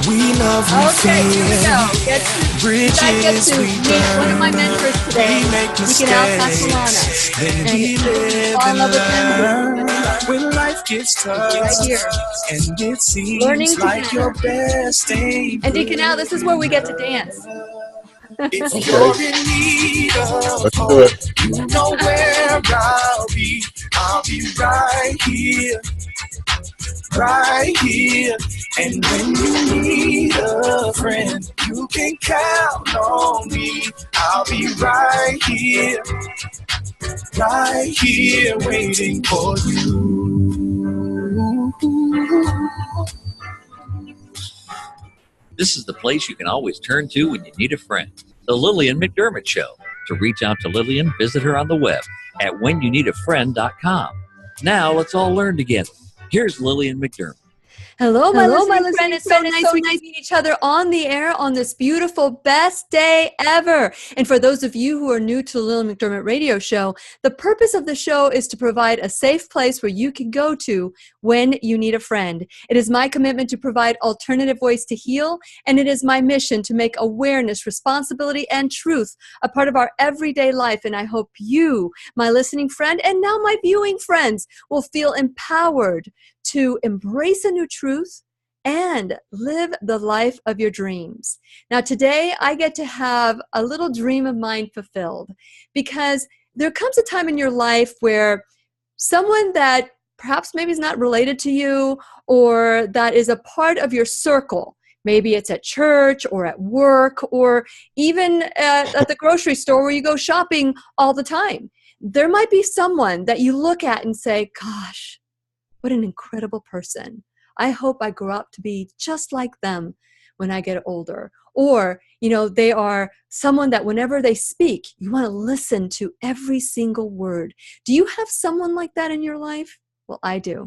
We love, we Okay, here we go. bridges Get to meet one of my mentors today, Deacon Al Castellana. And fall in love with him when life gets tough, right here. and it seems Learning like together. your best ain't And Deacon Al, this is where we get to dance. if you're in need of Let's do hope, it. you know where I'll be. I'll be right here. Right here, and when you need a friend, you can count on me. I'll be right here, waiting for you. This is the place you can always turn to when you need a friend. The Lillian McDermott Show. To reach out to Lillian, visit her on the web at whenyouneedafriend.com. Now let's all learn together. Here's Lillian McDermott. Hello, my listening friend. It's so nice we can meet each other on the air on this beautiful best day ever. And for those of you who are new to the Lillian McDermott radio show, the purpose of the show is to provide a safe place where you can go to when you need a friend. It is my commitment to provide alternative ways to heal, and it is my mission to make awareness, responsibility, and truth a part of our everyday life. And I hope you, my listening friend, and now my viewing friends, will feel empowered to embrace a new truth and live the life of your dreams. Now, today I get to have a little dream of mine fulfilled, because there comes a time in your life where someone that perhaps maybe is not related to you, or that is a part of your circle, maybe it's at church or at work, or even at the grocery store where you go shopping all the time. There might be someone that you look at and say, gosh, what an incredible person. I hope I grow up to be just like them when I get older. Or, they are someone that whenever they speak, you want to listen to every single word. Do you have someone like that in your life? Well, I do.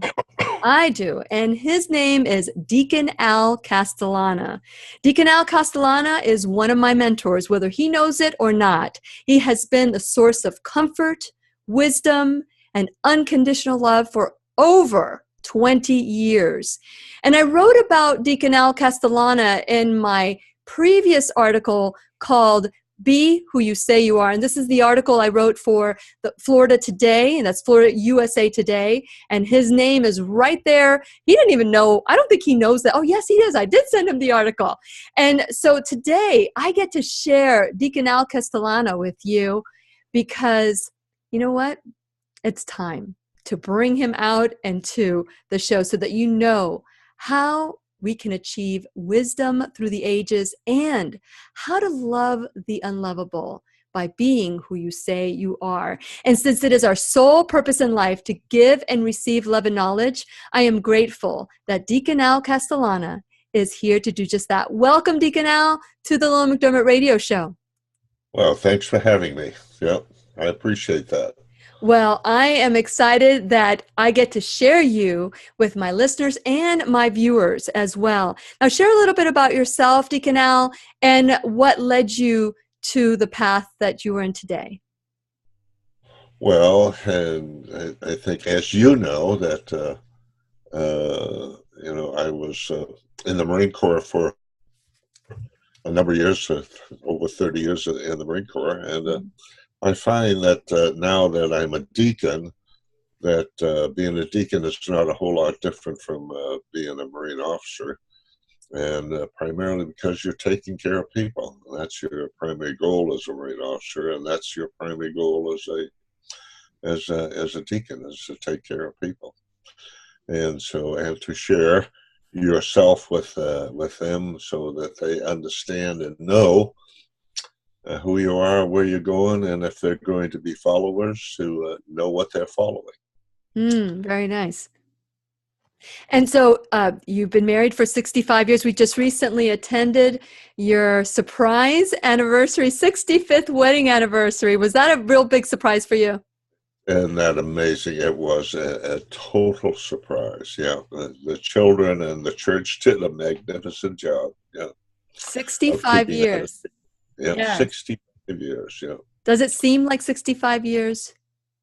I do. And his name is Deacon Al Castellana. Deacon Al Castellana is one of my mentors, whether he knows it or not. He has been the source of comfort, wisdom, and unconditional love for over 20 years. And I wrote about Deacon Al Castellana in my previous article called Be Who You Say You Are. And this is the article I wrote for the Florida Today, and that's Florida USA Today. And his name is right there. He didn't even know. I don't think he knows that. Oh, yes, he does. I did send him the article. And so today I get to share Deacon Al Castellana with you, because you know what? It's time to bring him out and to the show so that you know how we can achieve wisdom through the ages and how to love the unlovable by being who you say you are. And since it is our sole purpose in life to give and receive love and knowledge, I am grateful that Deacon Al Castellana is here to do just that. Welcome, Deacon Al, to the Lillian McDermott Radio Show. Well, thanks for having me. Yep, I appreciate that. Well, I am excited that I get to share you with my listeners and my viewers as well. Now, share a little bit about yourself, Deacon Al, and what led you to the path that you are in today. Well, and I think, as you know, that I was in the Marine Corps for a number of years, over 30 years in the Marine Corps, and I find that now that I'm a deacon, that being a deacon is not a whole lot different from being a Marine officer, and primarily because you're taking care of people. That's your primary goal as a Marine officer, and that's your primary goal as a deacon, is to take care of people, and to share yourself with them so that they understand and know who you are, where you're going, and if they're going to be followers, to know what they're following. Very nice. And so you've been married for 65 years. We just recently attended your surprise anniversary, 65th wedding anniversary. Was that a real big surprise for you? And that amazing. It was a total surprise. Yeah, the children and the church did a magnificent job. Yeah, 65 years. Yeah, yes. 65 years, yeah. Does it seem like 65 years?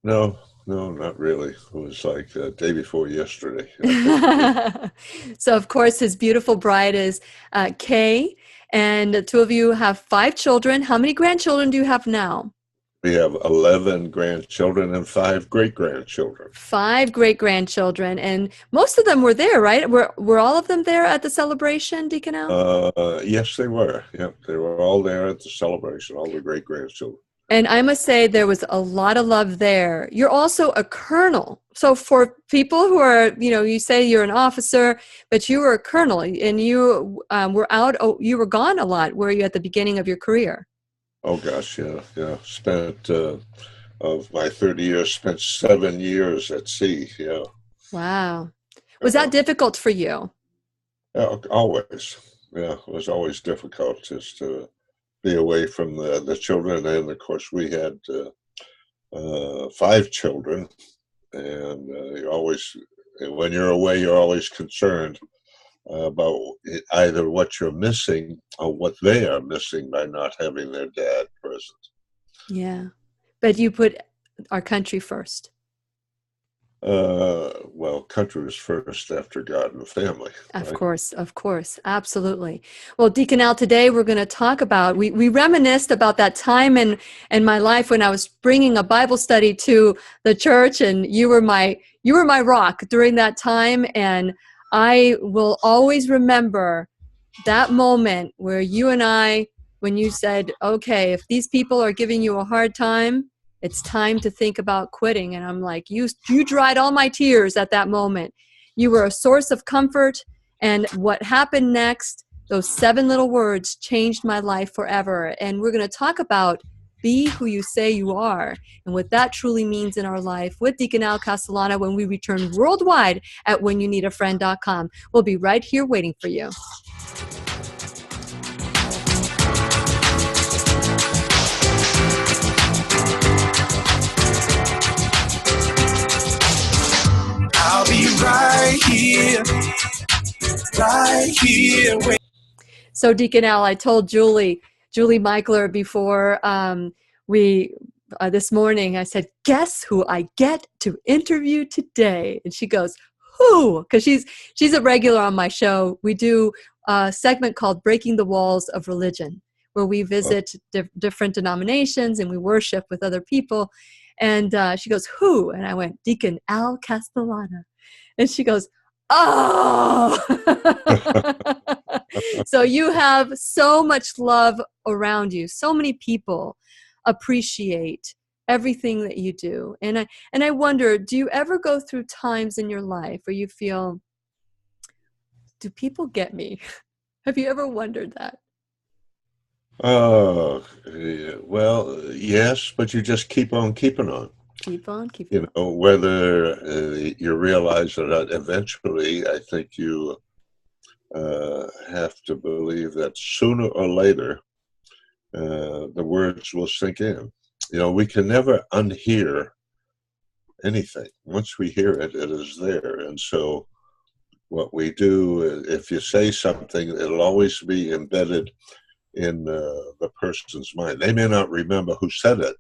No, No, not really. It was like the day before yesterday. So, of course, his beautiful bride is Kay, and the two of you have 5 children. How many grandchildren do you have now? We have 11 grandchildren and 5 great-grandchildren. 5 great-grandchildren, and most of them were there, right? Were all of them there at the celebration, Deacon Al? Yes, they were. Yep, they were all there at the celebration, all the great-grandchildren. And I must say there was a lot of love there. You're also a colonel. So for people who are, you say you're an officer, but you were a colonel and you you were gone a lot, were you, at the beginning of your career? Oh, gosh, yeah. Spent, of my 30 years, spent 7 years at sea, yeah. Wow. Was that difficult for you? Yeah, always. Yeah, it was always difficult just to be away from the children. And of course we had 5 children, and when you're away, you're always concerned about either what you're missing or what they are missing by not having their dad present. Yeah, but you put our country first. Well, country was first after God and family. Of course, absolutely. Well, Deacon Al, today we're going to talk about, we reminisced about that time in my life when I was bringing a Bible study to the church, and you were my rock during that time, and I will always remember that moment where you and I, when you said, okay, if these people are giving you a hard time, it's time to think about quitting. And I'm like, you dried all my tears at that moment. You were a source of comfort. And what happened next, those 7 little words changed my life forever. And we're going to talk about be who you say you are and what that truly means in our life with Deacon Al Castellana when we return worldwide at whenyounneedafriend.com. We'll be right here waiting for you. I'll be right here. So Deacon Al, I told Julie Michler before this morning, I said, guess who I get to interview today? And she goes, who? Because she's a regular on my show. We do a segment called Breaking the Walls of Religion, where we visit different denominations and we worship with other people. And she goes, who? And I went, Deacon Al Castellana. And she goes, oh! So you have so much love around you. So many people appreciate everything that you do. And I wonder, do you ever go through times in your life where you feel, do people get me? Have you ever wondered that? Well, yes, but you just keep on keeping on. Keep on keeping on. You know, whether you realize that eventually, I think you have to believe that sooner or later, the words will sink in. You know, we can never unhear anything. Once we hear it, it is there. And so what we do, if you say something, it'll always be embedded in the person's mind. They may not remember who said it,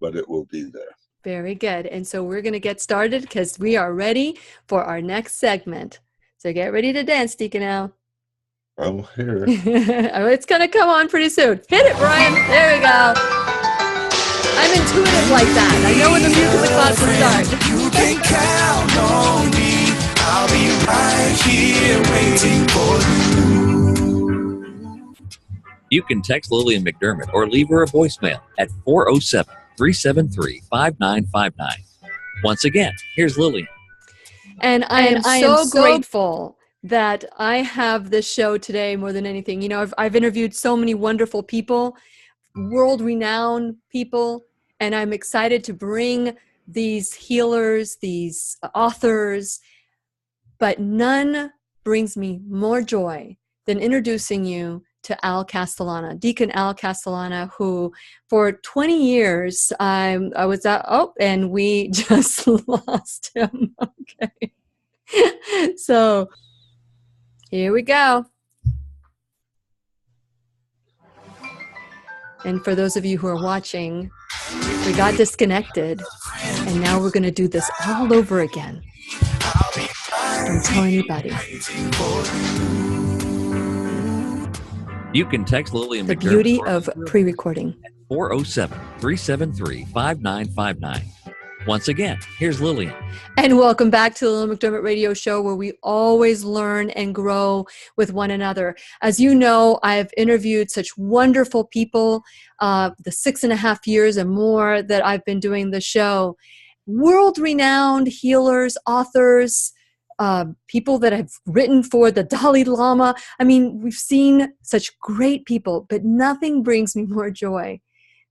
but it will be there. Very good. And so we're going to get started because we are ready for our next segment. So get ready to dance, Deacon Al. I'm here. It's going to come on pretty soon. Hit it, Brian. There we go. I'm intuitive like that. I know when the music class will start. You can count on me. I'll be right here waiting for you. You can text Lillian McDermott or leave her a voicemail at 407-373-5959. Once again, here's Lillian. And I am so grateful that I have this show today more than anything. You know, I've interviewed so many wonderful people, world-renowned people, and I'm excited to bring these healers, these authors, but none brings me more joy than introducing you to Al Castellana, Deacon Al Castellana, who for 20 years I was at, and we just lost him. Okay. So here we go. And for those of you who are watching, We got disconnected, and now we're going to do this all over again. Don't tell anybody. You can text Lillian The McDermott beauty of pre-recording. 407-373-5959. Once again, here's Lillian. And welcome back to the Lillian McDermott Radio Show, where we always learn and grow with one another. As you know, I've interviewed such wonderful people, the 6.5 years and more that I've been doing the show. World-renowned healers, authors, people that have written for the Dalai Lama. I mean, we've seen such great people, but nothing brings me more joy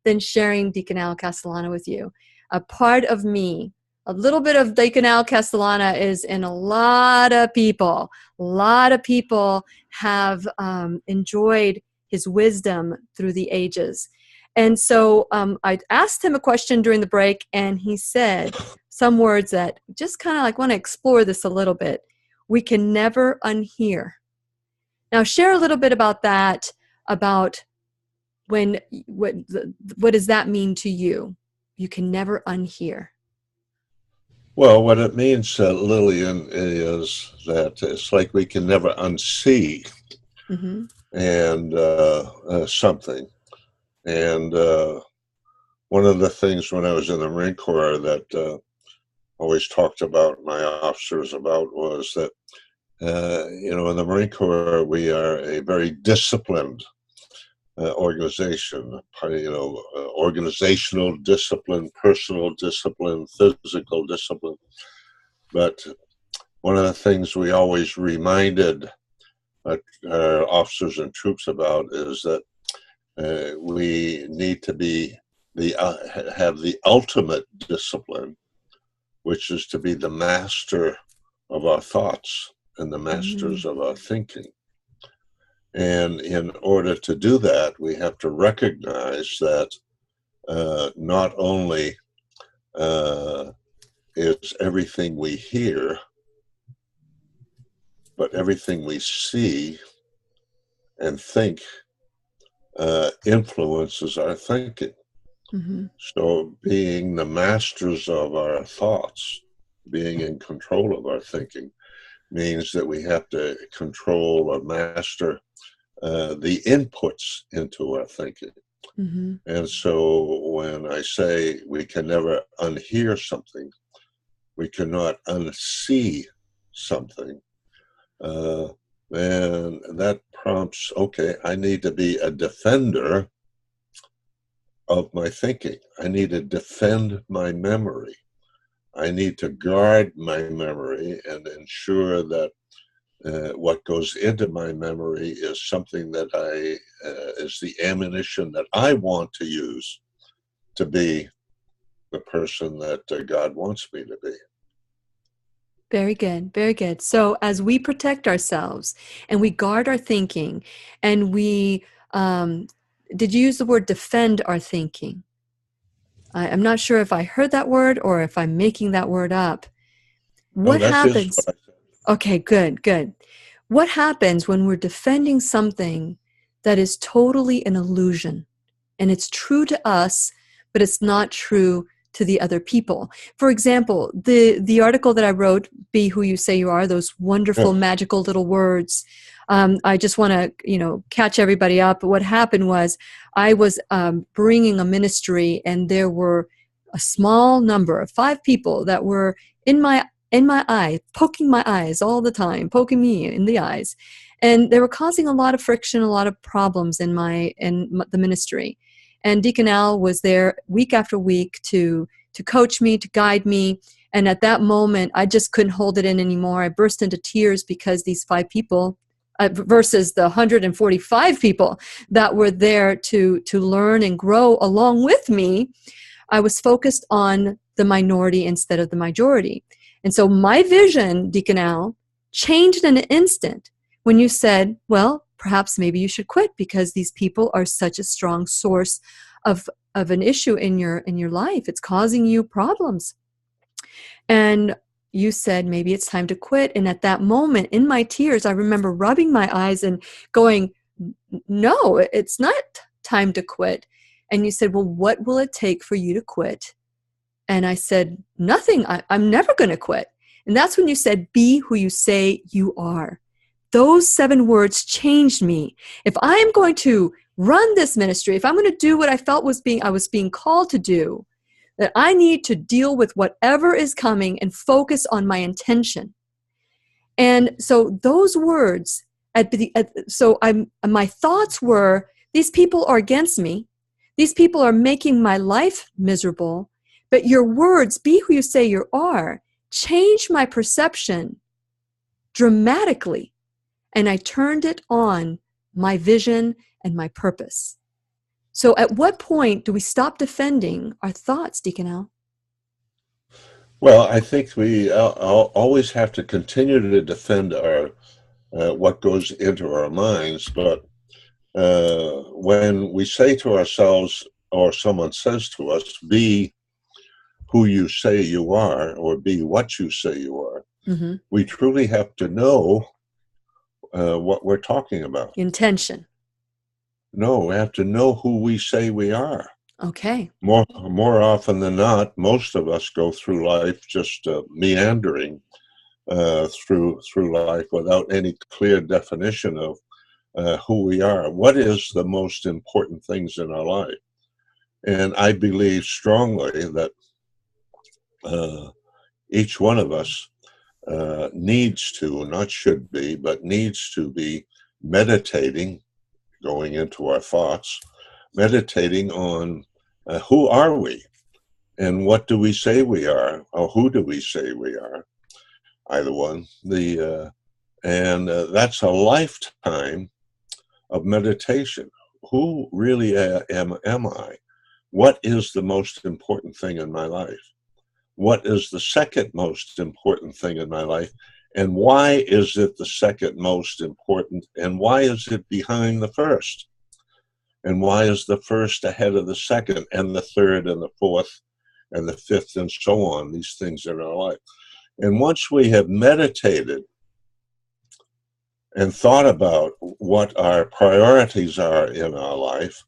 than sharing Deacon Al Castellana with you. A part of me, a little bit of Deacon Al Castellana is in a lot of people. A lot of people have enjoyed his wisdom through the ages. And so I asked him a question during the break, and he said some words that just kind of like want to explore this a little bit. We can never unhear. Now, share a little bit about that, about what does that mean to you? You can never unhear. Well, what it means, Lillian, is that it's like we can never unsee and something. And one of the things when I was in the Marine Corps that always talked about my officers about was that, in the Marine Corps, we are a very disciplined organization, organizational discipline, personal discipline, physical discipline. But one of the things we always reminded our officers and troops about is that we need to have the ultimate discipline, which is to be the master of our thoughts and the masters of our thinking. And in order to do that, we have to recognize that not only is everything we hear, but everything we see and think influences our thinking. So being the masters of our thoughts, being in control of our thinking, means that we have to control or master the inputs into our thinking. And so when I say we can never unhear something, we cannot unsee something, and that prompts, okay, I need to be a defender of my thinking. I need to defend my memory. I need to guard my memory and ensure that what goes into my memory is something that is the ammunition that I want to use to be the person that God wants me to be. Very good. Very good. So as we protect ourselves and we guard our thinking and we, did you use the word defend our thinking? I'm not sure if I heard that word or if I'm making that word up. What happens? Okay, good, good. What happens when we're defending something that is totally an illusion and it's true to us, but it's not true to the other people? For example, the article that I wrote, Be Who You Say You Are, those wonderful, magical little words. I just want to, catch everybody up. What happened was I was bringing a ministry, and there were a small number of 5 people that were in my eye, poking my eyes all the time, poking me in the eyes. And they were causing a lot of friction, a lot of problems in the ministry. And Deacon Al was there week after week to coach me, to guide me. And at that moment, I just couldn't hold it in anymore. I burst into tears because these 5 people versus the 145 people that were there to learn and grow along with me, I was focused on the minority instead of the majority. And so my vision, Deacon Al, changed in an instant when you said, well, perhaps maybe you should quit because these people are such a strong source of an issue in your life. It's causing you problems. And you said, maybe it's time to quit. And at that moment, in my tears, I remember rubbing my eyes and going, no, it's not time to quit. And you said, well, what will it take for you to quit? And I said, nothing. I'm never going to quit. And that's when you said, be who you say you are. Those 7 words changed me. If I am going to run this ministry, if I'm going to do what I felt I was being called to do, that I need to deal with whatever is coming and focus on my intention. And so those words, my thoughts were, these people are against me. These people are making my life miserable. But your words, be who you say you are, change my perception dramatically. And I turned it on my vision and my purpose. So at what point do we stop defending our thoughts, Deacon Al? Well, I think we always have to continue to defend our what goes into our minds. But when we say to ourselves, or someone says to us, be who you say you are, or be what you say you are, Mm-hmm. we truly have to know what we're talking about. Intention. No, we have to know who we say we are. Okay. More often than not, most of us go through life just meandering through life without any clear definition of who we are. What is the most important things in our life? And I believe strongly that each one of us needs to, not should be, but needs to be meditating, going into our thoughts, meditating on who are we and what do we say we are, or who do we say we are, either one. That's a lifetime of meditation. Who really am I? What is the most important thing in my life? What is the second most important thing in my life? And why is it the second most important? And why is it behind the first? And why is the first ahead of the second and the third and the fourth and the fifth and so on, these things in our life? And once we have meditated and thought about what our priorities are in our life,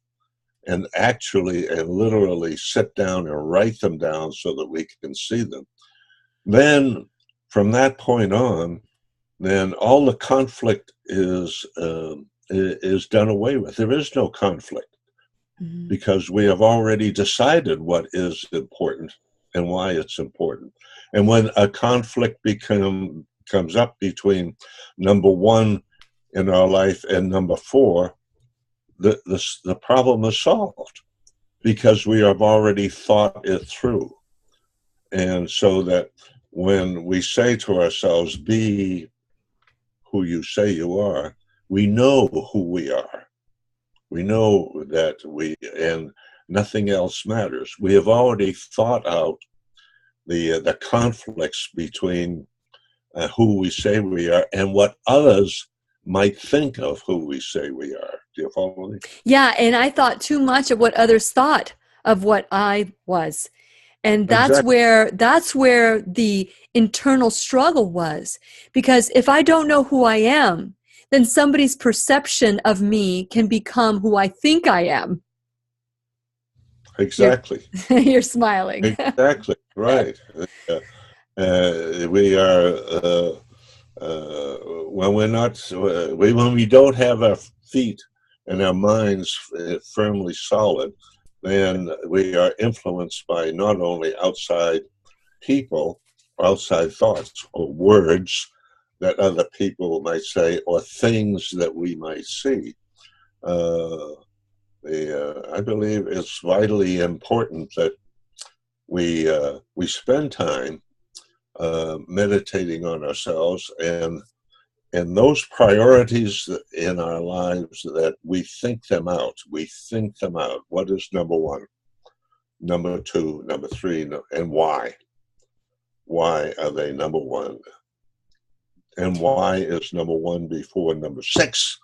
and actually and literally sit down and write them down so that we can see them, then from that point on, then all the conflict is done away with. There is no conflict, mm-hmm. because we have already decided what is important and why it's important. And when a conflict comes up between number 1 in our life and number 4, the problem is solved because we have already thought it through. And so that when we say to ourselves, be who you say you are, we know who we are. We know that and nothing else matters. We have already thought out the conflicts between who we say we are and what others might think of who we say we are. Do you follow me? Yeah, and I thought too much of what others thought of what I was. And that's exactly. that's where the internal struggle was. Because if I don't know who I am, then somebody's perception of me can become who I think I am. Exactly. You're smiling. Exactly, right. We are... when we don't have our feet and our minds firmly solid, then we are influenced by not only outside people, or outside thoughts, or words that other people might say, or things that we might see. I believe it's vitally important that we spend time meditating on ourselves and those priorities in our lives, that we think them out. We think them out. What is number 1, number 2, number 3, and why? Why are they number 1? And why is number 1 before number 6?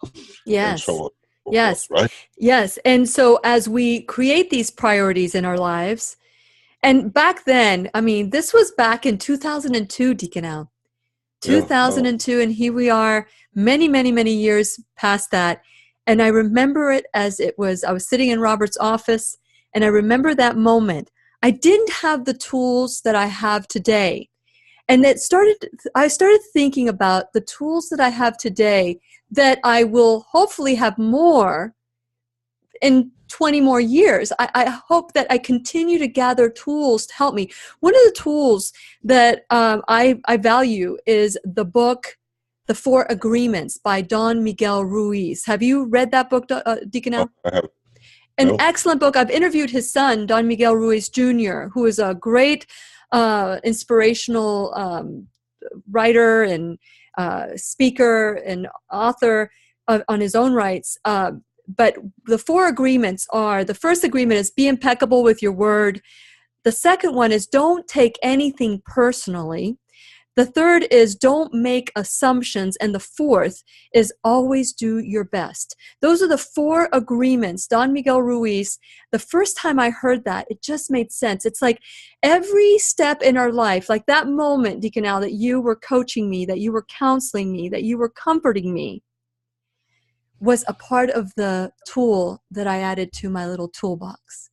Yes. And so on. Yes. Right? Yes. And so as we create these priorities in our lives, and back then, I mean, this was back in 2002, Deacon Al. 2002, and here we are many, many, many years past that. And I remember it as it was, I was sitting in Robert's office, And I remember that moment. I didn't have the tools that I have today. And I started thinking about the tools that I have today that I will hopefully have more in 20 more years. I hope that I continue to gather tools to help me. One of the tools that I value is the book, The Four Agreements by Don Miguel Ruiz. Have you read that book, Deacon Al? I have. An No. excellent book. I've interviewed his son, Don Miguel Ruiz Jr., who is a great inspirational writer and speaker and author on his own rights. But the four agreements are, the first agreement is be impeccable with your word. The second one is don't take anything personally. The third is don't make assumptions. And the fourth is always do your best. Those are the four agreements. Don Miguel Ruiz, the first time I heard that, it just made sense. It's like every step in our life, like that moment, Deacon Al, that you were coaching me, that you were counseling me, that you were comforting me, was a part of the tool that I added to my little toolbox.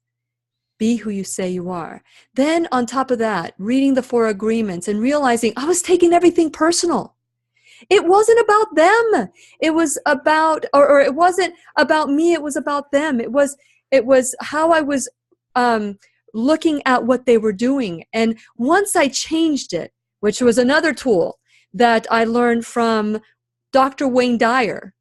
Be who you say you are. Then on top of that, reading the four agreements and realizing I was taking everything personal. It wasn't about them. It was about, or it wasn't about me. It was about them. It was how I was looking at what they were doing. And once I changed it, which was another tool that I learned from Dr. Wayne Dyer.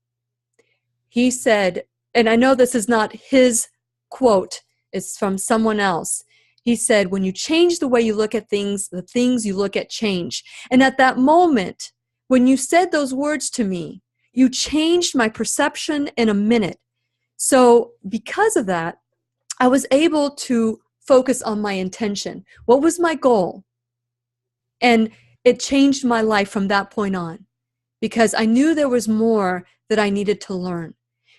He said, and I know this is not his quote, it's from someone else. He said, when you change the way you look at things, the things you look at change. And at that moment, when you said those words to me, you changed my perception in a minute. So because of that, I was able to focus on my intention. What was my goal? And it changed my life from that point on, because I knew there was more that I needed to learn.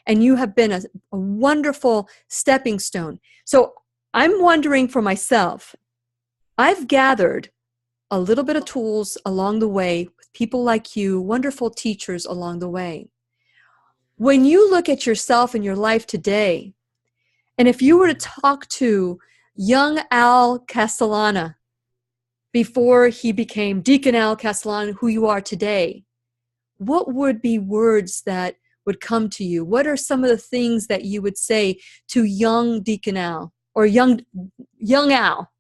And you have been a wonderful stepping stone. So I'm wondering for myself, I've gathered a little bit of tools along the way with people like you, wonderful teachers along the way. When you look at yourself and your life today, and if you were to talk to young Al Castellana before he became Deacon Al Castellana, who you are today, what would be words that would come to you? What are some of the things that you would say to young Deacon Al or young Al?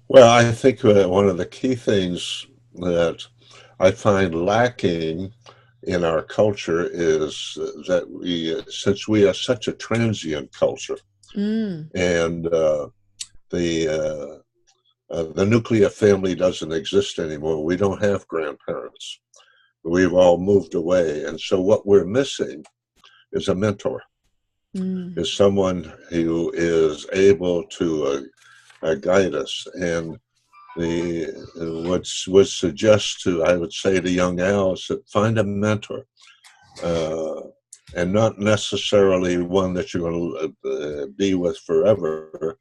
Well, I think one of the key things that I find lacking in our culture is that since we are such a transient culture, and the nuclear family doesn't exist anymore. We don't have grandparents. We've all moved away. And so what we're missing is a mentor, is someone who is able to guide us. And what would suggest to, I would say to young Al, is that find a mentor, and not necessarily one that you're going to be with forever,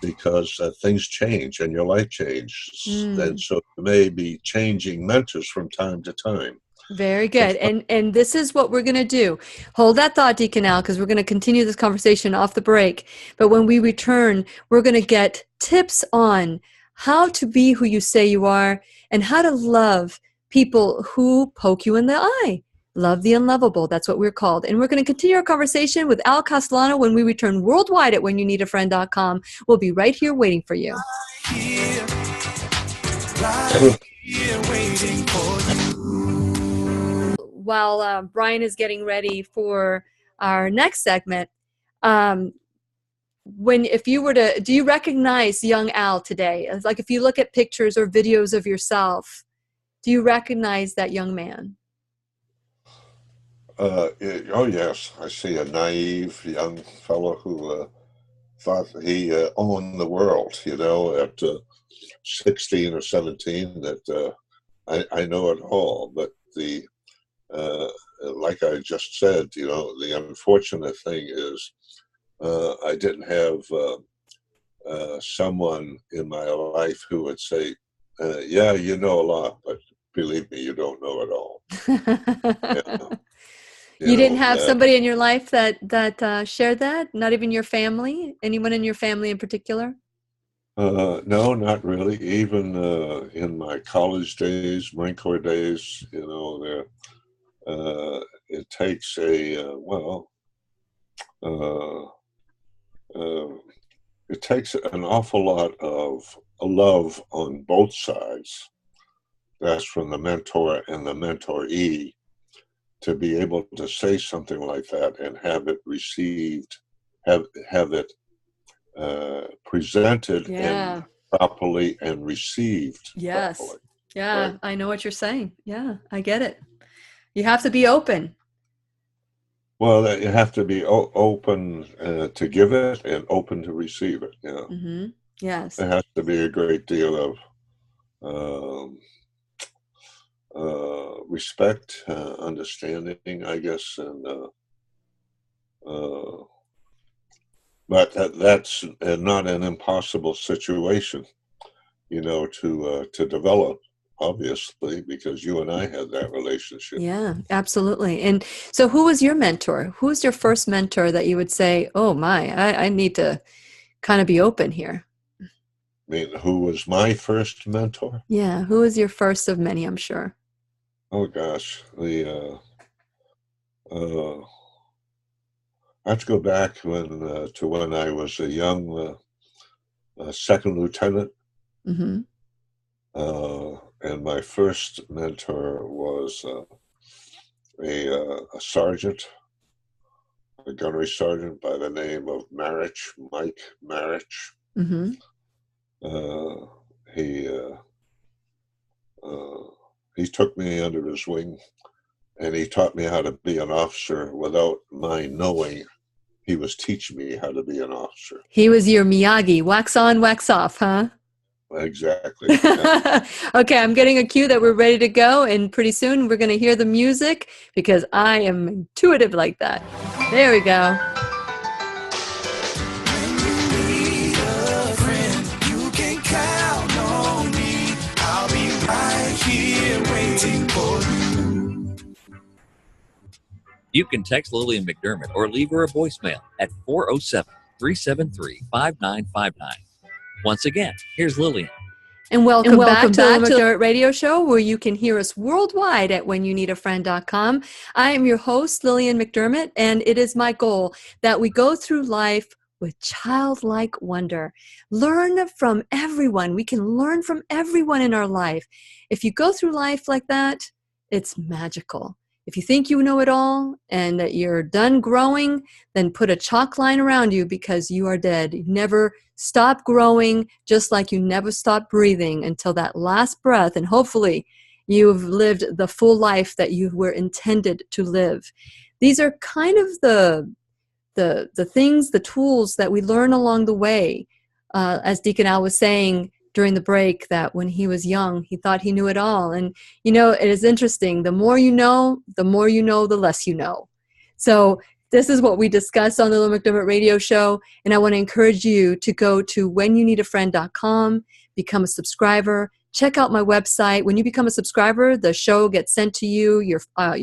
because things change and your life changes. And so you may be changing mentors from time to time. Very good. And this is what we're going to do. Hold that thought, Deacon Al, because we're going to continue this conversation off the break. But when we return, we're going to get tips on how to be who you say you are and how to love people who poke you in the eye. Love the unlovable. That's what we're called. And we're going to continue our conversation with Al Castellana when we return worldwide at whenyouneedafriend.com. We'll be right here waiting for you. Right here waiting for you. While Brian is getting ready for our next segment, if you were to, do you recognize young Al today? Like if you look at pictures or videos of yourself, do you recognize that young man? Oh yes, I see a naive young fellow who thought he owned the world, at 16 or 17, that I know it all. But like I just said, the unfortunate thing is I didn't have someone in my life who would say, yeah, you know a lot, but believe me, you don't know it all. You didn't have somebody in your life that shared that? Not even your family? Anyone in your family in particular? No, not really. Even in my college days, Marine Corps days, it takes it takes an awful lot of love on both sides. That's from the mentor and the mentoree, to be able to say something like that and have it received, have it presented and properly and received properly. Yeah, right? I know what you're saying. Yeah, I get it. You have to be open. Well, you have to be open to give it and open to receive it. Mm-hmm. Yes. There has to be a great deal of respect, understanding, I guess, and but that's not an impossible situation, to develop. Obviously, because you and I had that relationship. Yeah, absolutely. And so who was your mentor? Who was your first mentor that you would say, oh my, I need to kind of be open here? I mean, who was my first mentor? Yeah, who was your first of many, I'm sure. Oh gosh, I have to go back to when I was a young second lieutenant. Mm-hmm. And my first mentor was a sergeant, a gunnery sergeant by the name of Mike Marich. Mm-hmm. He took me under his wing, and he taught me how to be an officer without my knowing. He was teaching me how to be an officer. He was your Miyagi, wax on, wax off, huh? Exactly. Yeah. Okay, I'm getting a cue that we're ready to go, and pretty soon we're going to hear the music because I am intuitive like that. There we go. When you need a friend, you can count on me. I'll be right here waiting for you. You can text Lillian McDermott or leave her a voicemail at 407-373-5959. Once again, here's Lillian. And welcome back to the McDermott Radio Show, where you can hear us worldwide at whenyounneedafriend.com. I am your host, Lillian McDermott, and it is my goal that we go through life with childlike wonder. Learn from everyone. We can learn from everyone in our life. If you go through life like that, it's magical. If you think you know it all and that you're done growing, then put a chalk line around you because you are dead. You never stop growing, just like you never stop breathing until that last breath. And hopefully you've lived the full life that you were intended to live. These are kind of the things, the tools that we learn along the way. As Deacon Al was saying during the break, that when he was young, he thought he knew it all. And, it is interesting. The more you know, the less you know. So this is what we discuss on the Lillian McDermott Radio Show. And I want to encourage you to go to whenyounneedafriend.com, become a subscriber. Check out my website. When you become a subscriber, the show gets sent to you, your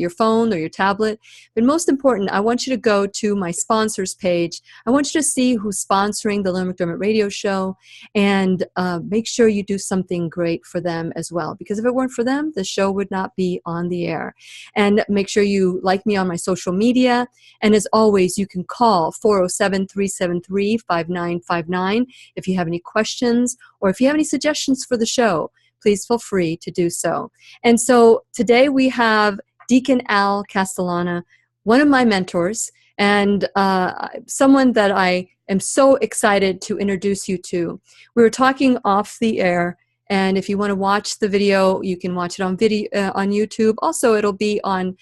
phone or your tablet. But most important, I want you to go to my sponsors page. I want you to see who's sponsoring the Lillian McDermott Radio Show, and make sure you do something great for them as well. Because if it weren't for them, the show would not be on the air. And make sure you like me on my social media. And as always, you can call 407-373-5959 if you have any questions or if you have any suggestions for the show. Please feel free to do so. And so today we have Deacon Al Castellana, one of my mentors, and someone that I am so excited to introduce you to. We were talking off the air, and if you want to watch the video, you can watch it on on YouTube. Also, it'll be on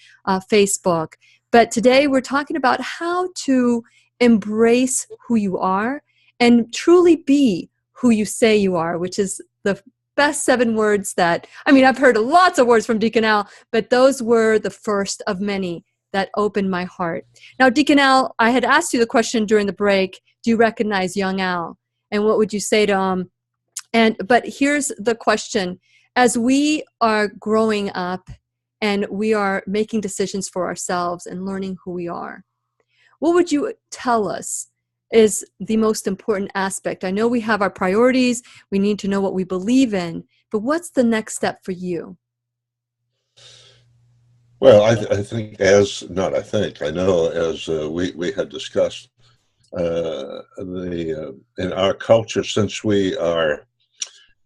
Facebook. But today we're talking about how to embrace who you are and truly be who you say you are, which is the best 7 words that, I've heard lots of words from Deacon Al, but those were the first of many that opened my heart. Now, Deacon Al, I had asked you the question during the break, do you recognize young Al? And what would you say to him? But here's the question. As we are growing up and we are making decisions for ourselves and learning who we are. What would you tell us is the most important aspect? I know we have our priorities. We need to know what we believe in, but what's the next step for you? Well, I know as we had discussed, in our culture, since we are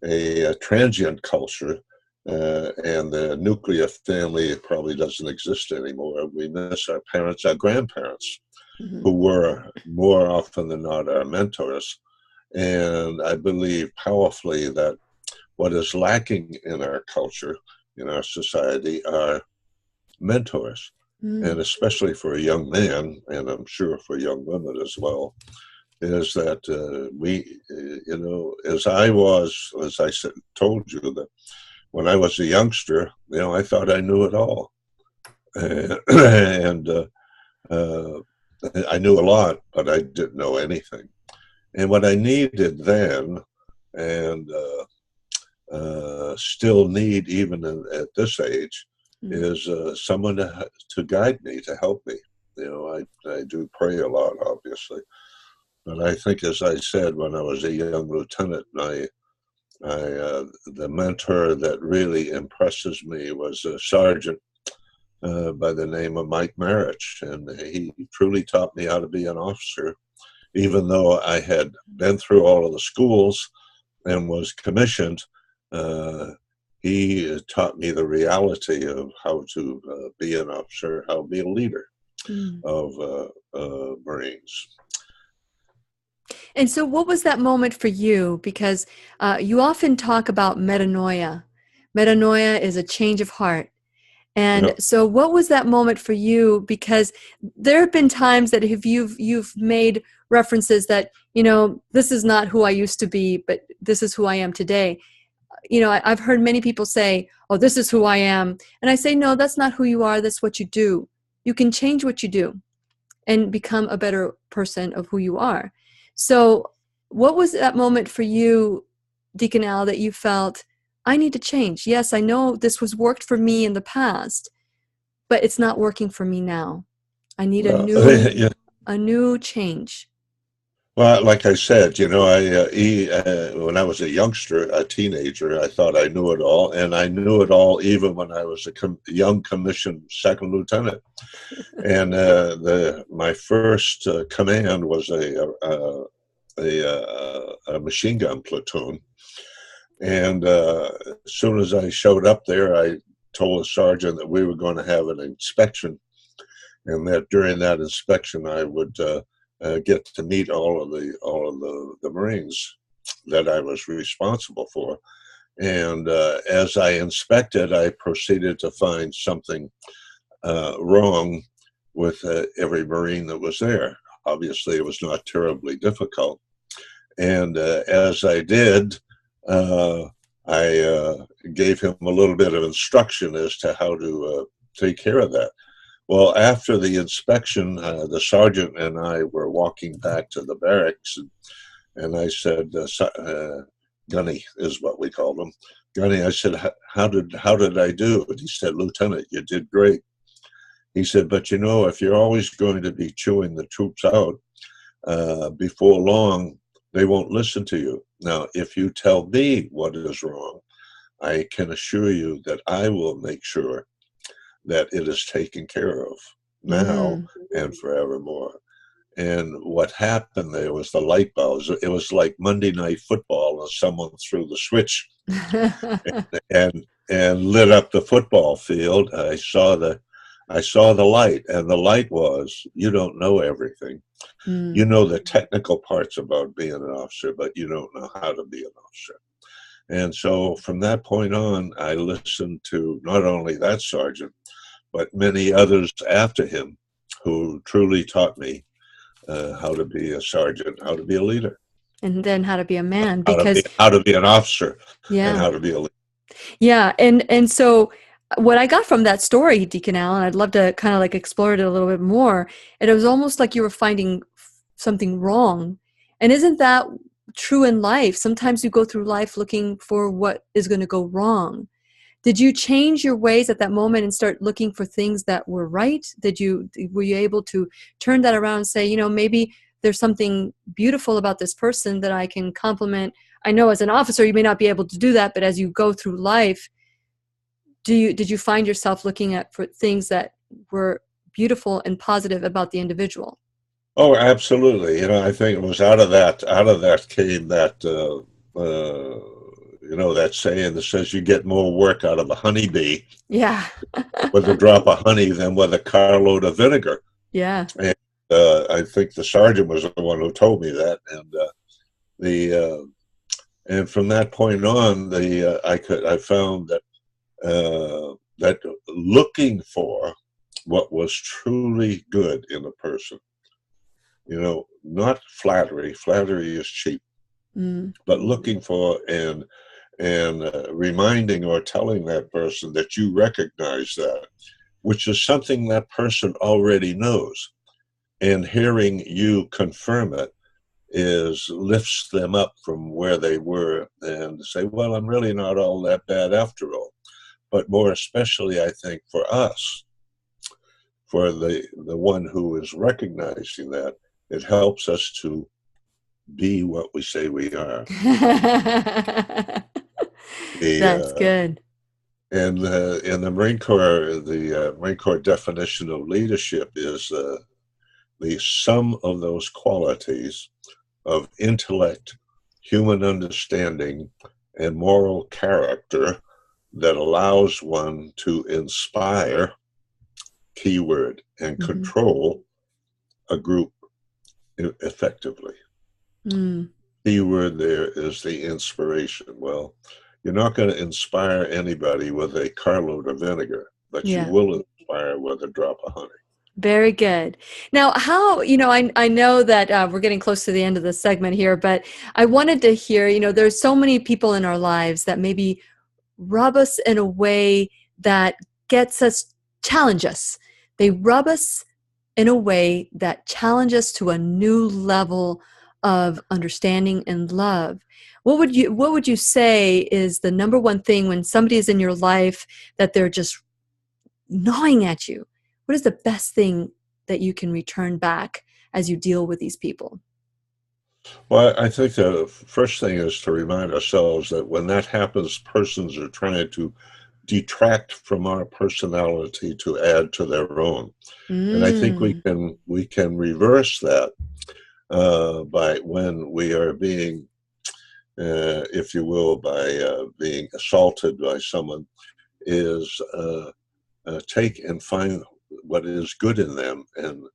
a transient culture, and the nuclear family probably doesn't exist anymore, we miss our parents, our grandparents, who were more often than not our mentors. And I believe powerfully that what is lacking in our culture, in our society, are mentors. And especially for a young man, and I'm sure for young women as well, is that as I told you, that when I was a youngster, I thought I knew it all. And I knew a lot, but I didn't know anything. And what I needed then, and still need even at this age, is someone to guide me, to help me. I do pray a lot, obviously, but I think, as I said, when I was a young lieutenant, the mentor that really impresses me was a sergeant by the name of Mike Marich, and he truly taught me how to be an officer, even though I had been through all of the schools and was commissioned. He taught me the reality of how to be an officer, how to be a leader of Marines. And so what was that moment for you? Because you often talk about metanoia. Metanoia is a change of heart. And so what was that moment for you? Because there have been times that if you've made references that, this is not who I used to be, but this is who I am today. I've heard many people say, oh, this is who I am. And I say, no, that's not who you are. That's what you do. You can change what you do and become a better person of who you are. So what was that moment for you, Deacon Al, that you felt, I need to change? Yes, I know this was worked for me in the past, but it's not working for me now. I need a new change. Well, like I said, when I was a youngster, a teenager, I thought I knew it all, and I knew it all even when I was a young commissioned second lieutenant. And my first command was a machine gun platoon. And as soon as I showed up there, I told the sergeant that we were going to have an inspection, and that during that inspection I would get to meet all of the Marines that I was responsible for. And as I inspected, I proceeded to find something wrong with every Marine that was there. Obviously, it was not terribly difficult. And as I did, I gave him a little bit of instruction as to how to take care of that. Well, after the inspection, the sergeant and I were walking back to the barracks, and I said, Gunny is what we called him. Gunny, I said, how did I do? And he said, Lieutenant, you did great. He said, but if you're always going to be chewing the troops out, before long, they won't listen to you. Now, if you tell me what is wrong, I can assure you that I will make sure that it is taken care of now and forevermore. And what happened there was the light bulbs. It was like Monday Night Football, and someone threw the switch and lit up the football field. I saw the light, and the light was, you don't know everything. You know the technical parts about being an officer, but you don't know how to be an officer. And so from that point on, I listened to not only that sergeant, but many others after him who truly taught me how to be a sergeant, how to be a leader. And then how to be a man. How to be an officer, and how to be a leader. Yeah, and so what I got from that story, Deacon Al, and I'd love to kind of like explore it a little bit more, and it was almost like you were finding something wrong. And isn't that true in life? Sometimes you go through life looking for what is going to go wrong. Did you change your ways at that moment and start looking for things that were right? Were you able to turn that around and say, maybe there's something beautiful about this person that I can compliment? I know as an officer, you may not be able to do that, but as you go through life, did you find yourself looking for things that were beautiful and positive about the individual? Oh, absolutely. I think it was out of that came that, that saying that says you get more work out of a honeybee Yeah. with a drop of honey than with a carload of vinegar. Yeah. And I think the sergeant was the one who told me that. And and from that point on, I found that that looking for what was truly good in a person, not flattery. Flattery is cheap, but looking for and reminding or telling that person that you recognize that, which is something that person already knows, and hearing you confirm it lifts them up from where they were and say, well, I'm really not all that bad after all. But more especially, I think, for us, for the one who is recognizing that, it helps us to be what we say we are. That's good. And in the Marine Corps, the Marine Corps definition of leadership is the sum of those qualities of intellect, human understanding, and moral character that allows one to inspire, keyword, and control a group effectively. Keyword there is the inspiration. Well, you're not going to inspire anybody with a carload of vinegar, but you will inspire with a drop of honey. Very good. Now, how, I know that we're getting close to the end of the segment here, but I wanted to hear, there's so many people in our lives that maybe rub us in a way that challenge us. They rub us in a way that challenge us to a new level of understanding and love. What would you say is the number one thing when somebody is in your life that they're just gnawing at you? What is the best thing that you can return back as you deal with these people? Well, I think the first thing is to remind ourselves that when that happens, persons are trying to detract from our personality to add to their own. And I think we can reverse that by when we are being, if you will, by being assaulted by someone, is take and find what is good in them and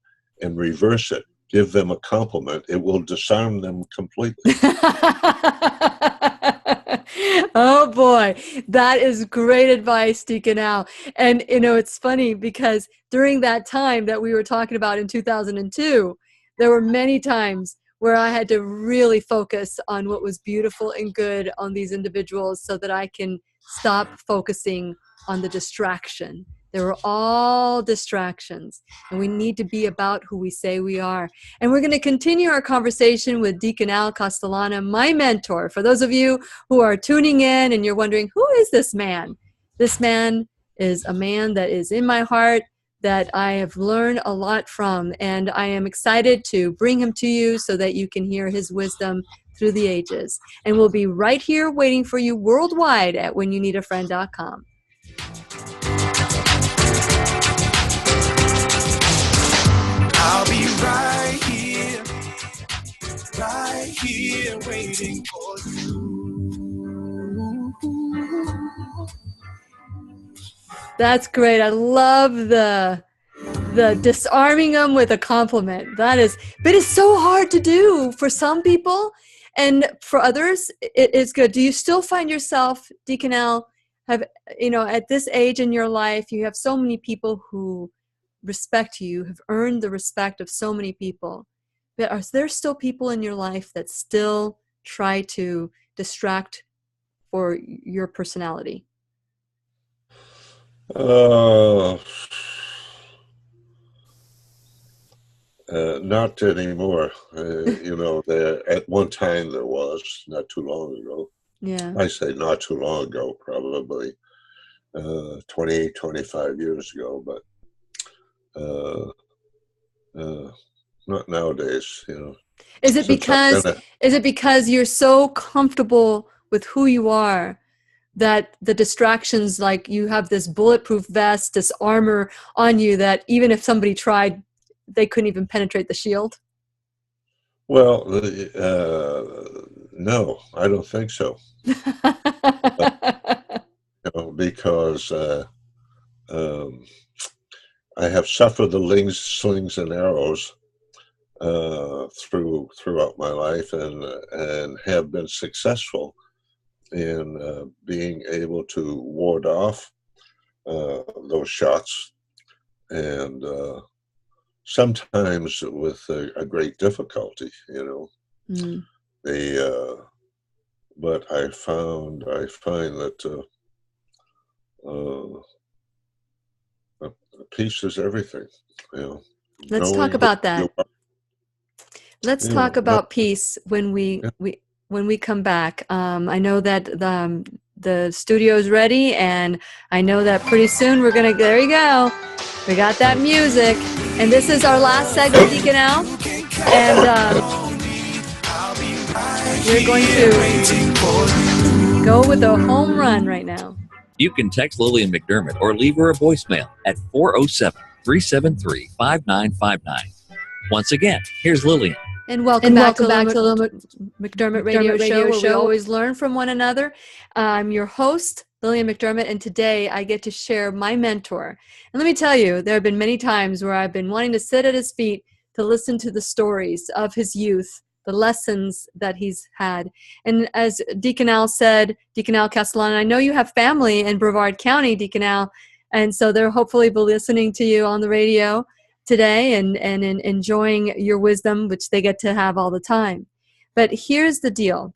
reverse it. Give them a compliment. It will disarm them completely. Oh boy, that is great advice, Deacon Al. And it's funny because during that time that we were talking about in 2002, there were many times where I had to really focus on what was beautiful and good on these individuals so that I can stop focusing on the distraction. They were all distractions, and we need to be about who we say we are. And we're going to continue our conversation with Deacon Al Castellana, my mentor. For those of you who are tuning in and you're wondering, who is this man? This man is a man that is in my heart that I have learned a lot from, and I am excited to bring him to you so that you can hear his wisdom through the ages. And we'll be right here waiting for you worldwide at whenyounneedafriend.com. I'll be right here waiting for you. That's great. I love the disarming them with a compliment. But it's so hard to do for some people, and for others, it is good. Do you still find yourself, Deacon Al, at this age in your life, you have so many people who respect you, have earned the respect of so many people, but are there still people in your life that still try to distract for your personality? Not anymore. At one time there was, not too long ago. Yeah. I say not too long ago, probably 28, 25 years ago, but not nowadays, you know. Is it because you're so comfortable with who you are that the distractions, like you have this bulletproof vest, this armor on you, that even if somebody tried, they couldn't even penetrate the shield? Well, no, I don't think so. Because I have suffered the slings and arrows throughout my life, and have been successful in being able to ward off those shots, and sometimes with a great difficulty, you know. But I find that peace is everything, you know. Let's talk about that. Let's talk about peace when we come back. I know that the studio is ready, and I know that pretty soon we're gonna. There you go. We got that music, and this is our last segment, Deacon Al, and we're going to go with a home run right now. You can text Lillian McDermott or leave her a voicemail at 407-373-5959. Once again, here's Lillian. And welcome back to the McDermott Radio Show, where we always learn from one another. I'm your host, Lillian McDermott, and today I get to share my mentor. And let me tell you, there have been many times where I've been wanting to sit at his feet to listen to the stories of his youth, the lessons that he's had. And as Deacon Al said, Deacon Al Castellana, I know you have family in Brevard County, Deacon Al, and so they'll hopefully be listening to you on the radio today and enjoying your wisdom, which they get to have all the time. But here's the deal.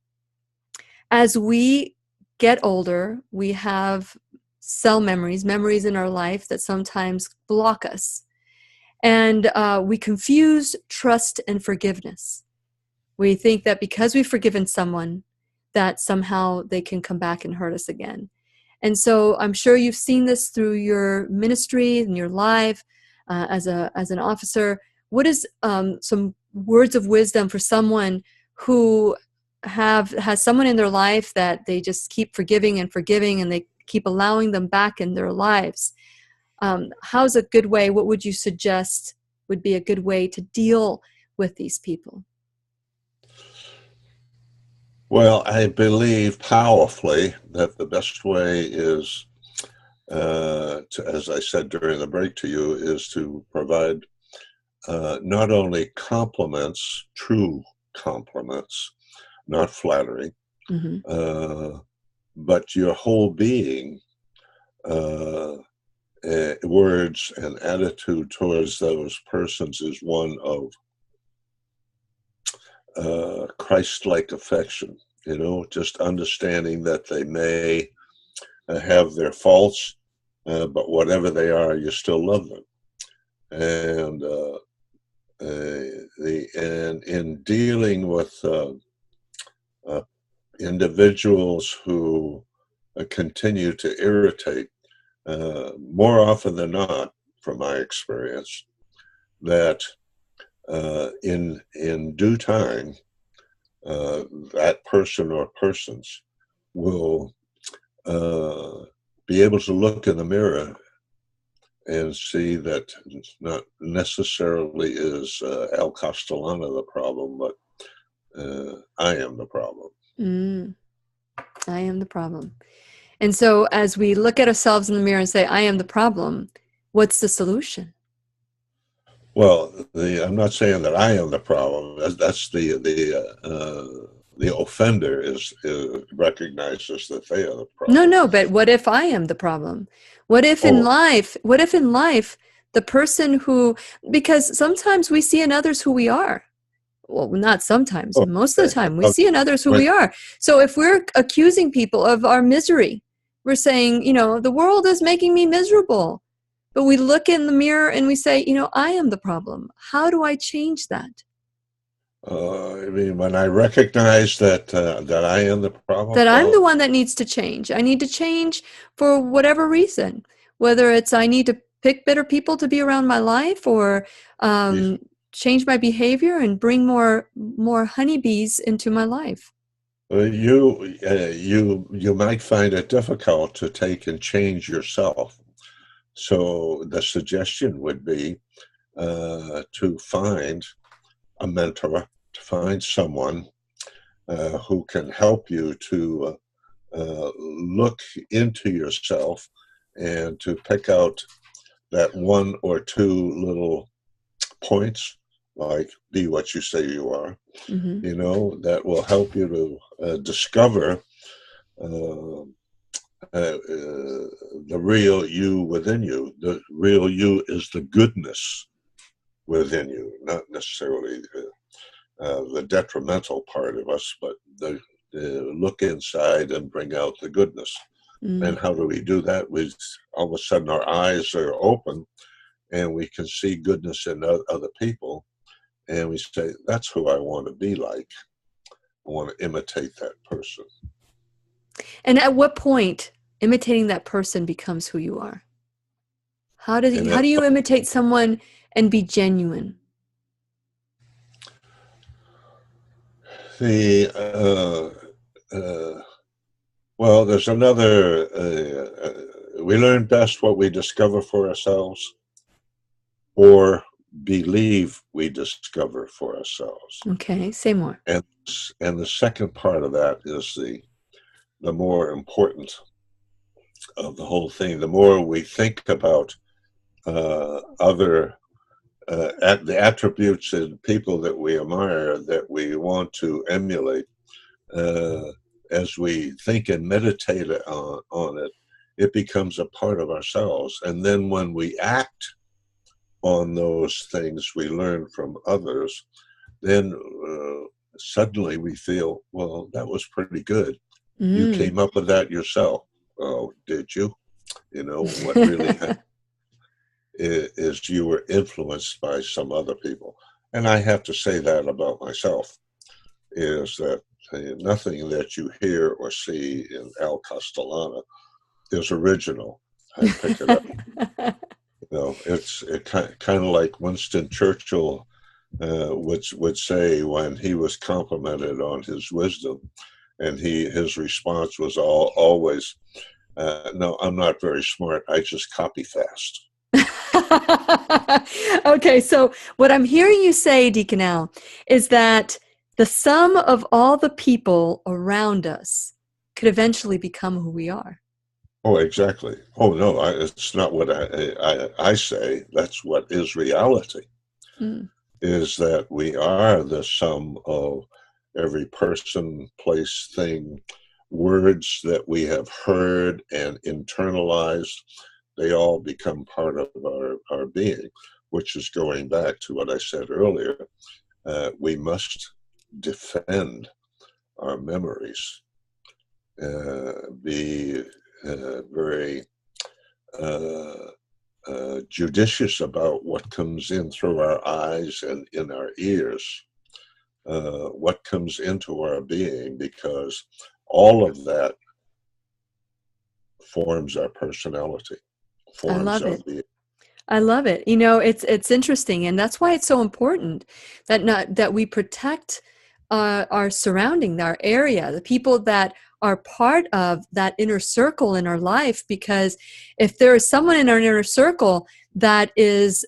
As we get older, we have cell memories in our life that sometimes block us. And we confuse trust and forgiveness. We think that because we've forgiven someone, that somehow they can come back and hurt us again. And so I'm sure you've seen this through your ministry and your life as an officer. What is some words of wisdom for someone who has someone in their life that they just keep forgiving and they keep allowing them back in their lives? How's a good way? What would you suggest would be a good way to deal with these people? Well, I believe powerfully that the best way is, as I said during the break to you, is to provide not only compliments, true compliments, not flattery, but your whole being, words and attitude towards those persons is one of Christ-like affection, you know, just understanding that they may have their faults, but whatever they are, you still love them. And in dealing with individuals who continue to irritate, more often than not, from my experience, that in due time, that person or persons will be able to look in the mirror and see that it's not necessarily is Al Castellana the problem, but I am the problem. I am the problem. And so as we look at ourselves in the mirror and say, I am the problem, what's the solution? Well, I'm not saying that I am the problem. That's the offender recognizes that they are the problem. No, but what if I am the problem? What if in life, the person who, because sometimes we see in others who we are. Well, not sometimes, most of the time, we see in others who we are. So if we're accusing people of our misery, we're saying, the world is making me miserable. But we look in the mirror and we say, I am the problem. How do I change that? I mean, when I recognize that I am the problem, That I'm the one that needs to change. I need to change for whatever reason, whether it's I need to pick better people to be around my life, or change my behavior and bring more honeybees into my life. you might find it difficult to take and change yourself. So the suggestion would be to find a mentor, to find someone who can help you to look into yourself and to pick out that one or two little points, like be what you say you are, that will help you to discover the real you within you. The real you is the goodness within you, not necessarily the detrimental part of us, but the look inside and bring out the goodness. And how do we do that? We all of a sudden our eyes are open and we can see goodness in other people, and we say, that's who I want to be like. I want to imitate that person. And at what point imitating that person becomes who you are? How do you imitate someone and be genuine? Well, there's another, we learn best what we discover for ourselves or believe we discover for ourselves. Okay, say more. And the second part of that is the more important of the whole thing. The more we think about other the attributes and people that we admire, that we want to emulate, as we think and meditate on it, it becomes a part of ourselves. And then when we act on those things we learn from others, then suddenly we feel, well, that was pretty good. You came up with that yourself. Oh, did you? What really happened is you were influenced by some other people. And I have to say that about myself, is that nothing that you hear or see in Al Castellana is original. I pick it up. It's kind of like Winston Churchill would say when he was complimented on his wisdom, and his response was always, no, I'm not very smart. I just copy fast. Okay, so what I'm hearing you say, Deacon Al, is that the sum of all the people around us could eventually become who we are. Oh, exactly. Oh, no, it's not what I say. That's what is reality, is that we are the sum of every person, place, thing, words that we have heard and internalized. They all become part of our being, which is going back to what I said earlier. We must defend our memories, be very judicious about what comes in through our eyes and in our ears, what comes into our being, because all of that forms our personality. I love it. I love it. It's interesting, and that's why it's so important that we protect our surrounding, our area, the people that are part of that inner circle in our life. Because if there is someone in our inner circle that is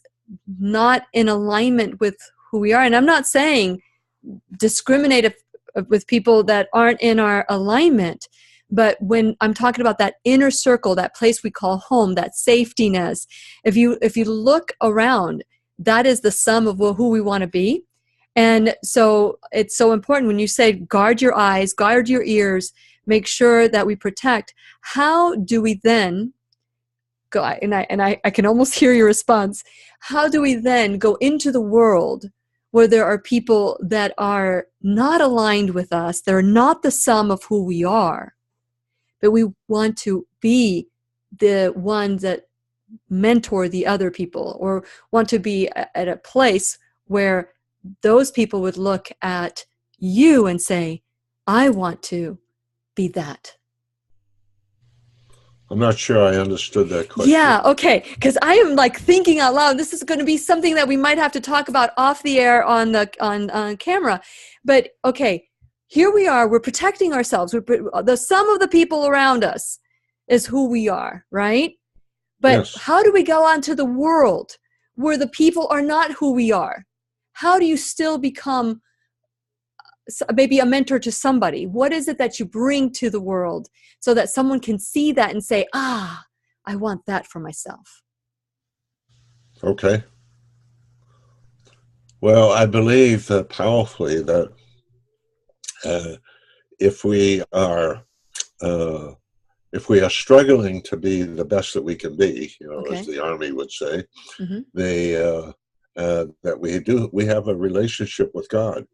not in alignment with who we are, and I'm not saying discriminate with people that aren't in our alignment, but when I'm talking about that inner circle, that place we call home, that safetiness, if you look around, that is the sum of who we want to be. And so it's so important when you say guard your eyes, guard your ears, make sure that we protect. How do we then go? And I can almost hear your response. How do we then go into the world where there are people that are not aligned with us? They're not the sum of who we are. But we want to be the ones that mentor the other people, or want to be at a place where those people would look at you and say, I want to be that. I'm not sure I understood that question. Yeah, okay, because I am like thinking out loud. This is going to be something that we might have to talk about off the air on camera. But okay, here we are. We're protecting ourselves. The sum of the people around us is who we are, right? But Yes. How do we go onto the world where the people are not who we are? How do you still become maybe a mentor to somebody? What is it that you bring to the world so that someone can see that and say, I want that for myself? Okay. Well, I believe that powerfully that if we are struggling to be the best that we can be, Okay. as the Army would say, Mm-hmm. that we have a relationship with God.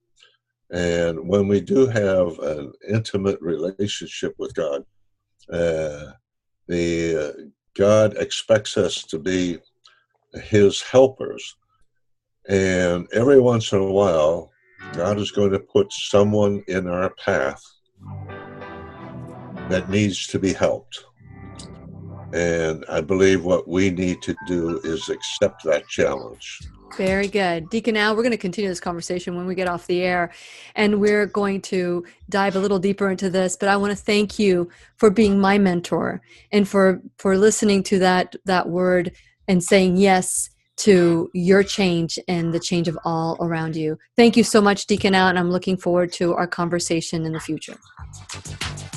And when we do have an intimate relationship with God, God expects us to be his helpers. And every once in a while, God is going to put someone in our path that needs to be helped. And I believe what we need to do is accept that challenge. Very good. Deacon Al, we're going to continue this conversation when we get off the air, and we're going to dive a little deeper into this. But I want to thank you for being my mentor and for listening to that word and saying yes to your change and the change of all around you. Thank you so much, Deacon Al, and I'm looking forward to our conversation in the future.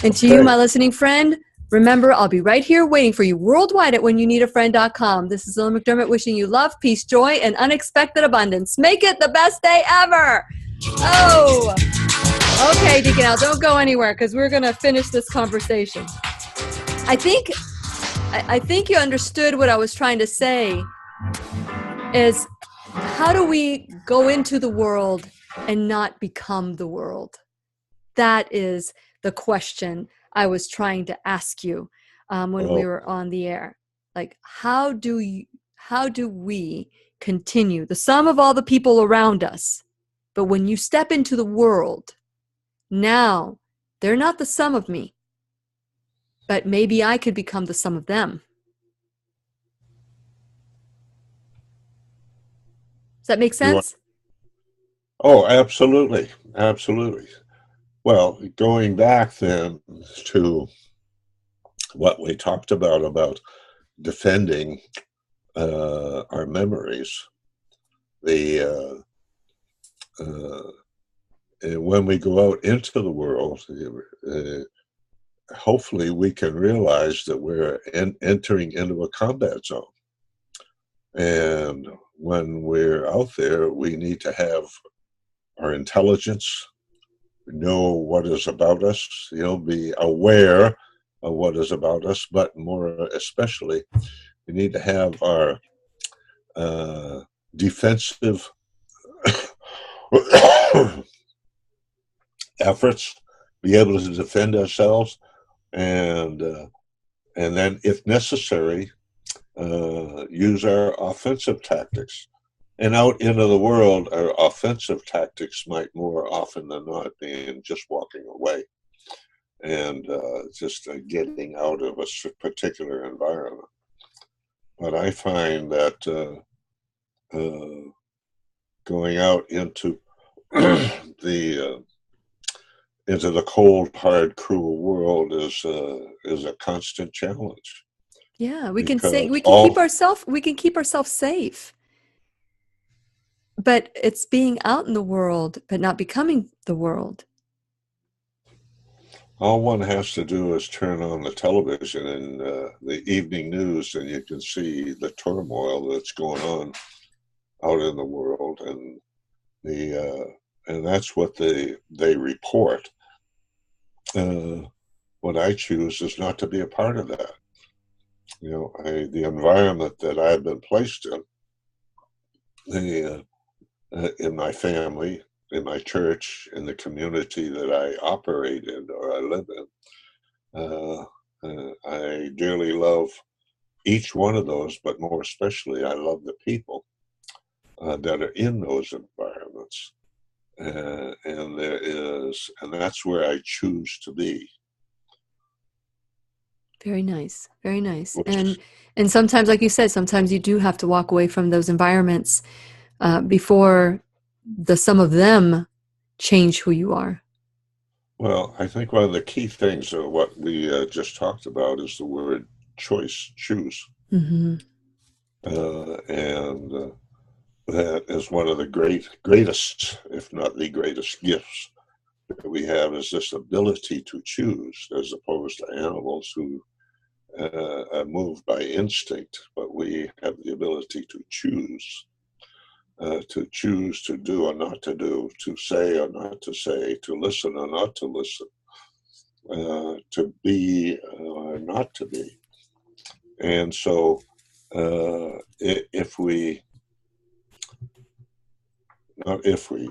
And to you, my listening friend, remember, I'll be right here waiting for you worldwide at whenyounneedafriend.com. This is Lillian McDermott wishing you love, peace, joy, and unexpected abundance. Make it the best day ever. Oh, okay, Deacon Al, don't go anywhere because we're going to finish this conversation. I think you understood what I was trying to say is how do we go into the world and not become the world? That is the question I was trying to ask you when we were on the air. Like, how do we continue the sum of all the people around us? But when you step into the world, now they're not the sum of me, but maybe I could become the sum of them. Does that make sense? Oh, absolutely. Absolutely. Well, going back then to what we talked about defending our memories, when we go out into the world, hopefully we can realize that we're entering into a combat zone. And when we're out there, we need to have our intelligence, know what is about us, be aware of what is about us, but more especially, we need to have our defensive efforts, be able to defend ourselves, and then, if necessary, use our offensive tactics. And out into the world, our offensive tactics might more often than not be just walking away and just getting out of a particular environment. But I find that going out into into the cold, hard, cruel world is a constant challenge. Yeah, we can keep ourselves safe. But it's being out in the world, but not becoming the world. All one has to do is turn on the television and the evening news, and you can see the turmoil that's going on out in the world, and that's what they report. What I choose is not to be a part of that. The environment that I've been placed in my family, in my church, in the community that I operate in or I live in. I dearly love each one of those, but more especially, I love the people that are in those environments. balance. And that's where I choose to be. Very nice. Very nice. And sometimes, like you said, sometimes you do have to walk away from those environments before some of them change who you are. Well, I think one of the key things of what we just talked about is the word choice, choose. Mm-hmm. And that is one of the greatest, if not the greatest gifts that we have, is this ability to choose, as opposed to animals who are moved by instinct, but we have the ability to choose to do or not to do, to say or not to say, to listen or not to listen, to be or not to be. And so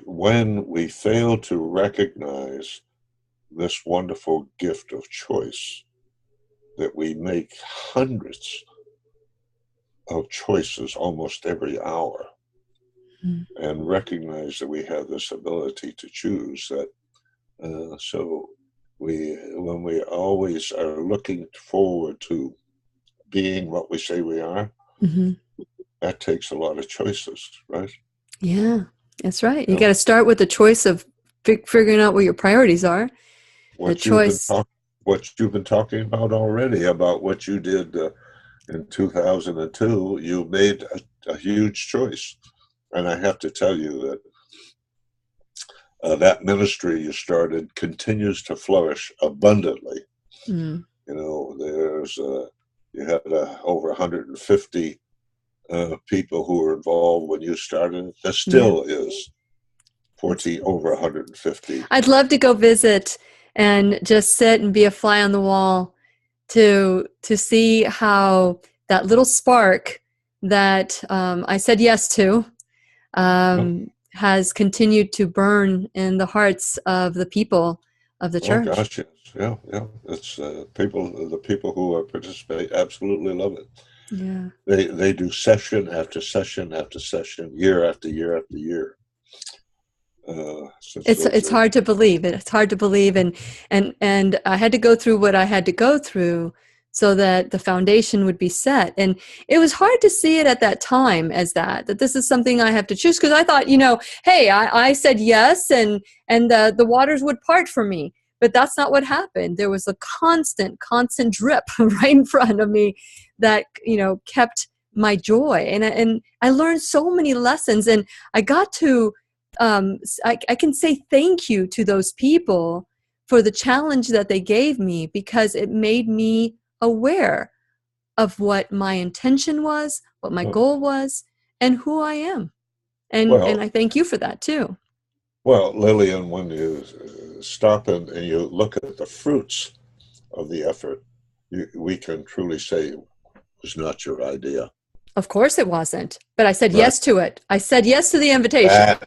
when we fail to recognize this wonderful gift of choice, that we make hundreds of choices almost every hour, and recognize that we have this ability to choose, that so when we always are looking forward to being what we say we are, that takes a lot of choices, right? Yeah, that's right. You got to start with the choice of figuring out what your priorities are. What you've been talking about already, about what you did in 2002, you made a huge choice. And I have to tell you that that ministry you started continues to flourish abundantly. You know, you had over 150 people who were involved when you started. There still is over 150. I'd love to go visit and just sit and be a fly on the wall to see how that little spark that I said yes to has continued to burn in the hearts of the people of the church. Oh gosh, yes. Yeah. It's the people who participate absolutely love it. Yeah. They do session after session after session, year after year after year. It's hard to believe. It's hard to believe, and I had to go through what I had to go through so that the foundation would be set. And it was hard to see it at that time as that this is something I have to choose, because I thought, hey, I said yes, and the waters would part for me. But that's not what happened. There was a constant drip right in front of me that, kept my joy. And I learned so many lessons, and I got to, I can say thank you to those people for the challenge that they gave me, because it made me aware of what my intention was, what my goal was, and who I am. And I thank you for that too. Well, Lillian, when you stop and you look at the fruits of the effort, we can truly say it was not your idea. Of course it wasn't, but I said yes to it. I said yes to the invitation.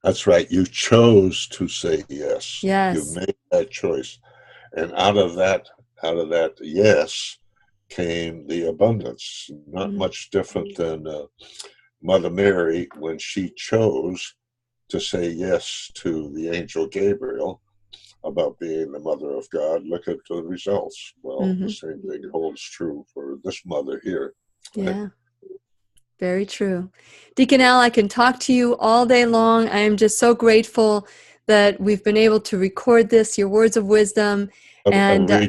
That's right. You chose to say yes. Yes. You made that choice. And out of that yes came the abundance. Not much different than Mother Mary when she chose to say yes to the angel Gabriel about being the mother of God. Look at the results. Well, the same thing holds true for this mother here. Yeah. Very true. Deacon Al, I can talk to you all day long. I am just so grateful that we've been able to record this, your words of wisdom. And are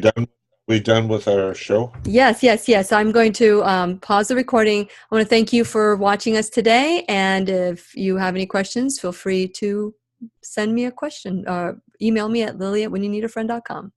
we done with our show? Yes. I'm going to pause the recording. I want to thank you for watching us today. And if you have any questions, feel free to send me a question or email me at lily@whenyouneedafriend.com.